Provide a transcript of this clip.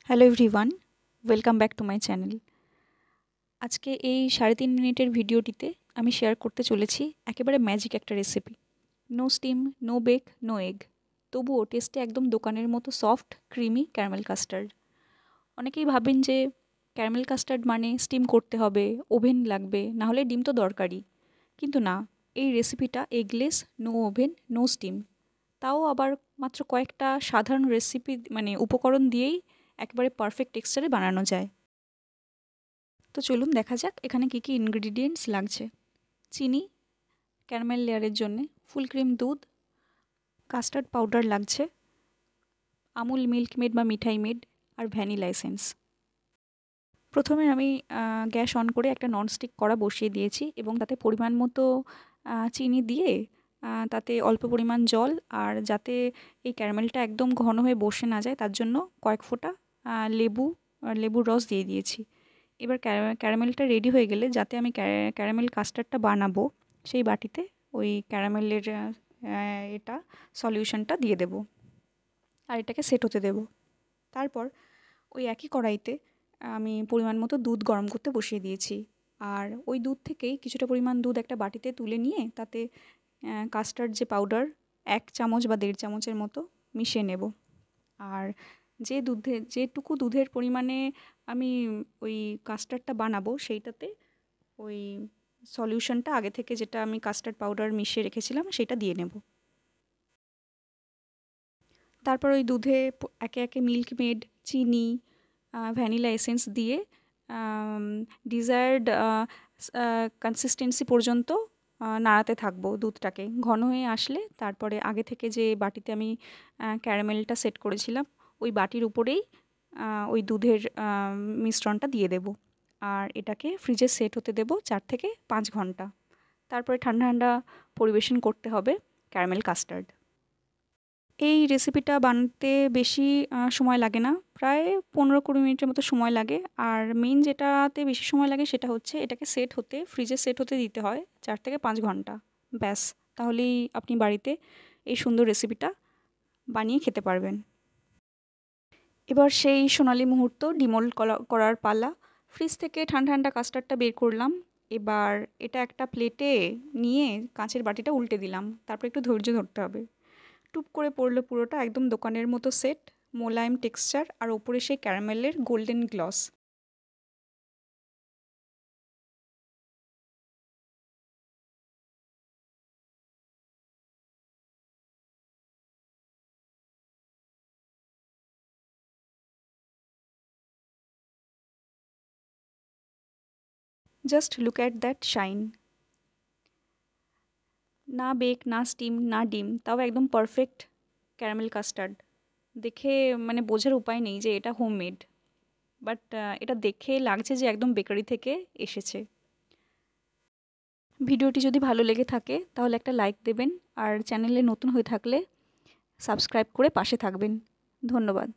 Hello everyone, welcome back to my channel. আজকে এই 3.5 মিনিটের ভিডিওটিতে আমি শেয়ার করতে চলেছি একেবারে ম্যাজিক একটা recipe. No steam, no bake, no egg, তবুও টেস্টে একদম দোকানের মতো সফট ক্রিমি ক্যারামেল কাস্টার্ড। অনেকেই ভাবেন যে ক্যারামেল কাস্টার্ড মানে স্টিম করতে হবে, ওভেন লাগবে, না হলে ডিম তো দরকারই। কিন্তু না, এই রেসিপিটা eggless, no oven, no steam, তাও আবার মাত্র কয়েকটা সাধারণ রেসিপি উপকরণ দিয়েই একেবারে পারফেক্ট টেক্সচারে বানানো যায়। তো চলুন দেখা যাক এখানে কী কী ইনগ্রিডিয়েন্টস লাগছে। চিনি ক্যারামেল লেয়ারের জন্যে, ফুল ক্রিম দুধ, কাস্টার্ড পাউডার লাগছে, আমুল মিল্ক মেড বা মিঠাই মেড, আর ভ্যানিলা এসেন্স। প্রথমে আমি গ্যাস অন করে একটা ননস্টিক কড়া বসিয়ে দিয়েছি এবং তাতে পরিমাণ মতো চিনি দিয়ে তাতে অল্প পরিমাণ জল, আর যাতে এই ক্যারামেলটা একদম ঘন হয়ে বসে না যায় তার জন্য কয়েক ফোঁটা লেবুর রস দিয়ে দিয়েছি। এবার ক্যারামেলটা রেডি হয়ে গেলে যাতে আমি ক্যারামেল কাস্টার্ডটা বানাবো সেই বাটিতে ওই ক্যারামেলের এটা সলিউশনটা দিয়ে দেব, আর এটাকে সেট হতে দেব। তারপর ওই একই কড়াইতে আমি পরিমাণ মতো দুধ গরম করতে বসিয়ে দিয়েছি, আর ওই দুধ থেকেই কিছুটা পরিমাণ দুধ একটা বাটিতে তুলে নিয়ে তাতে কাস্টার্ড যে পাউডার 1 চামচ বা 1.5 চামচের মতো মিশিয়ে নেব। আর যেটুকু দুধের পরিমাণে আমি ওই কাস্টার্ডটা বানাবো সেইটাতে ওই সলিউশনটা আগে থেকে যেটা আমি কাস্টার্ড পাউডার মিশিয়ে রেখেছিলাম সেটা দিয়ে নেব। তারপর ওই দুধে একে একে মিল্ক মেড, চিনি, ভ্যানিলা এসেন্স দিয়ে ডিজায়ার্ড কনসিস্টেন্সি পর্যন্ত নাড়াতে থাকবো দুধটাকে। ঘন হয়ে আসলে তারপরে আগে থেকে যে বাটিতে আমি ক্যারামেলটা সেট করেছিলাম ওই বাটির উপরেই ওই দুধের মিশ্রণটা দিয়ে দেব, আর এটাকে ফ্রিজে সেট হতে দেব 4 থেকে 5 ঘন্টা। তারপরে ঠান্ডা ঠান্ডা পরিবেশন করতে হবে ক্যারামেল কাস্টার্ড। এই রেসিপিটা বানাতে বেশি সময় লাগে না, প্রায় 15-20 মিনিটের মতো সময় লাগে। আর মেইন যেটাতে বেশি সময় লাগে সেটা হচ্ছে এটাকে ফ্রিজে সেট হতে দিতে হয় 4 থেকে 5 ঘন্টা। ব্যাস, তাহলেই আপনি বাড়িতে এই সুন্দর রেসিপিটা বানিয়ে খেতে পারবেন। এবার সেই সোনালি মুহূর্ত, ডিমোল্ড করার পালা। ফ্রিজ থেকে ঠান্ডা ঠান্ডা কাস্টার্ডটা বের করলাম। এবার এটা একটা প্লেটে নিয়ে কাঁচের বাটিটা উল্টে দিলাম, তারপর একটু ধৈর্য ধরতে হবে। টুপ করে পড়লো পুরোটা, একদম দোকানের মতো সেট, মোলায়েম টেক্সচার, আর ওপরে সেই ক্যারামেলের golden gloss. Just look at that shine. না বেক, না স্টিম, না ডিম, তাও একদম পারফেক্ট ক্যারামেল কাস্টার্ড। দেখে বোঝার উপায় নেই যে এটা হোমমেড, বাট এটা দেখে লাগছে যে একদম বেকারি থেকে এসেছে। ভিডিওটি যদি ভালো লেগে থাকে তাহলে একটা লাইক দেবেন, আর চ্যানেলে নতুন হয়ে থাকলে সাবস্ক্রাইব করে পাশে থাকবেন। ধন্যবাদ।